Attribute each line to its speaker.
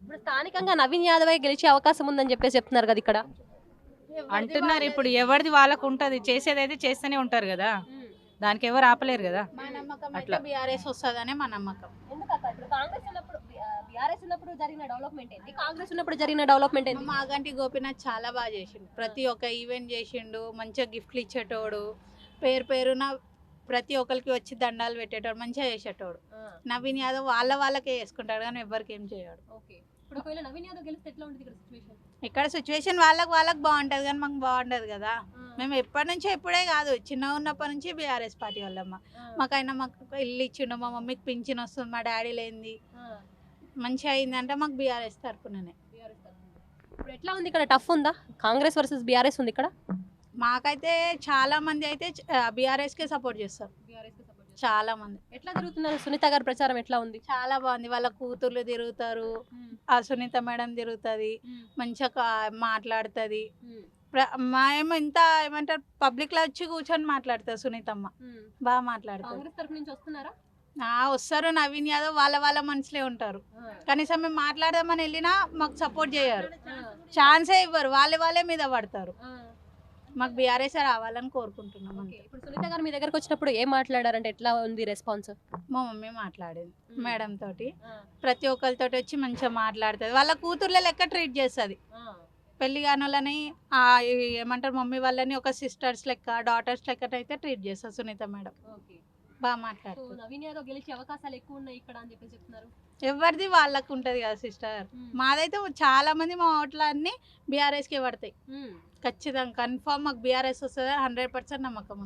Speaker 1: ఇప్పుడు స్థానికంగా నవీన్ యాదవ్ గెలిచే అవకాశం ఉందని చెప్పేసి చెప్తున్నారు కదా ఇక్కడ.
Speaker 2: అంటున్నారు. ఇప్పుడు ఎవరిది వాళ్ళకు ఉంటది, చేసేదైతే చేస్తూనే ఉంటారు కదా, దానికి ఎవరు ఆపలేరు కదా.
Speaker 3: మా నమ్మకం
Speaker 2: అట్లా.
Speaker 3: అయితే బీఆర్ఎస్ వస్తుందనే మా నమ్మకం.
Speaker 1: ఎందుకక్క ఇప్పుడు కాంగ్రెస్ ఉన్నప్పుడు బీఆర్ఎస్ ఉన్నప్పుడు జరిగిన డెవలప్మెంట్ ఏంటి, కాంగ్రెస్ ఉన్నప్పుడు జరిగిన డెవలప్మెంట్ ఏంటి?
Speaker 3: మాగంటి గోపీనాథ్ చాలా బాగా చేసిండు, ప్రతి ఒక్క ఈవెంట్ చేసిండు, మంచిగా గిఫ్ట్లు ఇచ్చేటోడు, పేరు పేరున ప్రతి ఒక్కరికి వచ్చి దండాలు పెట్టేటోడు, మంచిగా చేసేటోడు. నవీన్ యాదవ్ వాళ్ళకే వేసుకుంటాడు కానీ ఎవరికి ఏం చేయడు.
Speaker 1: ఓకే, ఇప్పుడు ఒకవేళ నవీన్ యాదవ్ గెలిస్తే ఎట్లా ఉంటుంది ఇక్కడ సిచువేషన్?
Speaker 3: ఇక్కడ సిచ్యువేషన్ వాళ్ళకి బాగుంటది కానీ మాకు బాగుండదు కదా. మేము ఎప్పటి నుంచో ఇప్పుడే కాదు, చిన్నగా ఉన్నప్పటి నుంచి బీఆర్ఎస్ పార్టీ వాళ్ళమ్మ. మాకు ఇల్లు ఇచ్చిండు, మా మమ్మీకి పింఛన్ వస్తుంది, మా డాడీ లేనిది మంచిగా అయిందంటే మాకు బీఆర్ఎస్ తరపుననే.
Speaker 1: ఇప్పుడు ఎట్లా ఉంది ఇక్కడ, టఫ్ ఉందా? కాంగ్రెస్ వర్సెస్ బీఆర్ఎస్ ఉంది ఇక్కడ.
Speaker 3: మాకైతే చాలా మంది అయితే బీఆర్ఎస్ కే సపోర్ట్ చేస్తారు, చాలా మంది.
Speaker 1: ఎట్లా తిరుగుతున్నారు? సునీత గారి ప్రచారం ఎట్లా ఉంది?
Speaker 3: చాలా బాగుంది, వాళ్ళ కూతుర్లు తిరుగుతారు, ఆ సునీత మేడం తిరుగుతుంది, మంచిగా మాట్లాడుతుంది. మా ఏమో ఇంత ఏమంటారు, పబ్లిక్ లో వచ్చి కూర్చొని మాట్లాడుతుంది సునీతమ్మ, బాగా మాట్లాడుతుంది.
Speaker 1: కాంగ్రెస్ తరపు నుంచి వస్తున్నారా?
Speaker 3: వస్తారు, నవీన్ యాదవ్ వాళ్ళ మనసులే ఉంటారు. కనీసం మేము మాట్లాడదామని వెళ్ళినా మాకు సపోర్ట్ చేయరు, ఛాన్సే ఇవ్వరు, వాళ్ళే మీద పడతారు. మాకు బీఆర్ఎస్ రావాలని కోరుకుంటున్నాం.
Speaker 1: ఇప్పుడు సునీత గారు మీ దగ్గరకు వచ్చినప్పుడు ఏం మాట్లాడారంటే ఎట్లా ఉంది రెస్పాన్స్?
Speaker 3: మా మమ్మీ మాట్లాడేది మేడం తోటి, ప్రతి ఒక్కరితో వచ్చి మంచిగా మాట్లాడుతుంది, వాళ్ళ కూతుర్ల లెక్క ట్రీట్ చేస్తుంది. పెళ్లి కానోళ్ళని ఏమంటారు, మమ్మీ వాళ్ళని ఒక సిస్టర్స్ లెక్క, డాటర్స్ లెక్క అయితే ట్రీట్ చేస్తారు సునీత మేడం, బాగా మాట్లాడుతుంది.
Speaker 1: నవీన్ యాదవ్ గెలిచే అవకాశాలు ఎక్కువ ఉన్నాయి ఇక్కడ అని చెప్పి చెప్తున్నారు.
Speaker 3: ఎవరిది వాళ్ళకు ఉంటది కదా సిస్టర్, మాదైతే చాలా మంది మా ఓట్లన్నీ బీఆర్ఎస్ కి పడతాయి ఖచ్చితంగా, కన్ఫామ్ మాకు బీఆర్ఎస్ వస్తుంది 100% నమ్మకం ఉంది.